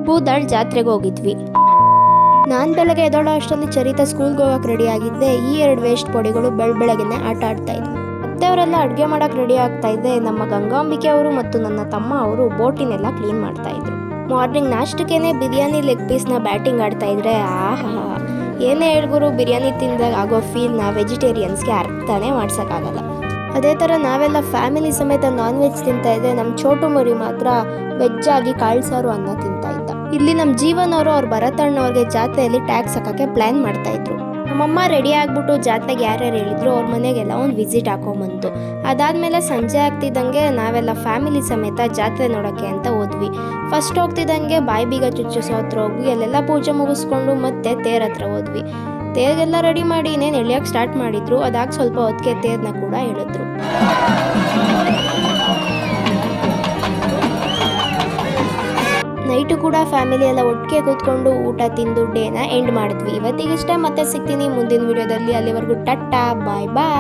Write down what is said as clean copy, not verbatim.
ಬೂದಾಳ್ ಜಾತ್ರೆಗೆ ಹೋಗಿದ್ವಿ. ನಾನು ಬೆಳಗ್ಗೆ ಎದ್ದೋಳೋ ಅಷ್ಟರಲ್ಲಿ ಚರಿತಾ ಸ್ಕೂಲ್ಗೆ ಹೋಗಕ್ಕೆ ರೆಡಿ ಆಗಿದ್ದೆ. ಈ 2 ವೇಸ್ಟ್ ಪೊಡಿಗಳು ಬೆಳಗ್ಗೆನೆ ಆಟ ಆಡ್ತಾ ಇದ್ವಿ. ಅವರೆಲ್ಲ ಅಡುಗೆ ಮಾಡೋಕೆ ರೆಡಿ ಆಗ್ತಾ ಇದ್ದೆ. ನಮ್ಮ ಗಂಗಾಂಬಿಕೆ ಅವರು ಮತ್ತು ನನ್ನ ತಮ್ಮ ಅವರು ಬೋಟಿನೆಲ್ಲ ಕ್ಲೀನ್ ಮಾಡ್ತಾ ಇದ್ರು. ಮಾರ್ನಿಂಗ್ ನಾಷ್ಟಕ್ಕೇನೆ ಬಿರಿಯಾನಿ ಲೆಗ್ ಪೀಸ್ನ ಬ್ಯಾಟಿಂಗ್ ಆಡ್ತಾ ಇದ್ರೆ ಆಹಾ, ಏನೇ ಹೇಳ್ಗುರು, ಬಿರಿಯಾನಿ ತಿಂದಾಗ ಆಗೋ ಫೀಲ್ನ ವೆಜಿಟೇರಿಯನ್ಸ್ಗೆ ಅರ್ಥನೇ ಮಾಡ್ಸೋಕ್ಕಾಗಲ್ಲ. ಅದೇ ಥರ ನಾವೆಲ್ಲ ಫ್ಯಾಮಿಲಿ ಸಮೇತ ನಾನ್ ವೆಜ್ ತಿಂತಾ ಇದ್ದೆ. ನಮ್ಮ ಚೋಟು ಮರಿ ಮಾತ್ರ ವೆಜ್ ಆಗಿ ಕಾಳು ಸಾರು ಅನ್ನ ತಿಂತಾ ಇದ್ದ. ಇಲ್ಲಿ ನಮ್ಮ ಜೀವನ್ ಅವರು ಅವ್ರ ಭರತಣ್ಣವ್ರಿಗೆ ಜಾತ್ರೆಯಲ್ಲಿ ಟ್ಯಾಕ್ಸ್ ಹಾಕೋಕ್ಕೆ ಪ್ಲ್ಯಾನ್ ಮಾಡ್ತಾ ಇದ್ರು. ನಮ್ಮಮ್ಮ ರೆಡಿ ಆಗ್ಬಿಟ್ಟು ಜಾತ್ರೆಗೆ ಯಾರ್ಯಾರು ಹೇಳಿದ್ರು ಅವ್ರ ಮನೆಗೆಲ್ಲ ಒಂದು ವಿಸಿಟ್ ಹಾಕೊಂಬಂತು. ಅದಾದಮೇಲೆ ಸಂಜೆ ಆಗ್ತಿದ್ದಂಗೆ ನಾವೆಲ್ಲ ಫ್ಯಾಮಿಲಿ ಸಮೇತ ಜಾತ್ರೆ ನೋಡೋಕ್ಕೆ ಅಂತ ಹೋದ್ವಿ. ಫಸ್ಟ್ ಹೋಗ್ತಿದ್ದಂಗೆ ಬಾಯಿ ಬೀಗ ಚುಚ್ಚಿಸೋ ಹತ್ರ ಹೋಗಿ ಅಲ್ಲೆಲ್ಲ ಪೂಜೆ ಮುಗಿಸ್ಕೊಂಡು ಮತ್ತೆ ತೇರ್ ಹತ್ರ ಹೋದ್ವಿ. ತೇರಿಗೆಲ್ಲ ರೆಡಿ ಮಾಡಿ ಇನ್ನೇನು ಎಳಿಯೋಕ್ಕೆ ಸ್ಟಾರ್ಟ್ ಮಾಡಿದ್ರು. ಅದಾಗ ಸ್ವಲ್ಪ ಹೊತ್ತಿಗೆ ತೇರನ್ನ ಕೂಡ ಹೇಳಿದ್ರು. ನೈಟು ಕೂಡ ಫ್ಯಾಮಿಲಿ ಎಲ್ಲ ಒಟ್ಟಿಗೆ ಕೂತ್ಕೊಂಡು ಊಟ ತಿಂದು ಡೇನ ಎಂಡ್ ಮಾಡಿದ್ವಿ. ಇವತ್ತಿಗಿಷ್ಟೇ, ಮತ್ತೆ ಸಿಗ್ತೀನಿ ಮುಂದಿನ ವಿಡಿಯೋದಲ್ಲಿ. ಅಲ್ಲಿವರೆಗೂ ಟಟ್ಟಾ, ಬಾಯ್ ಬಾಯ್.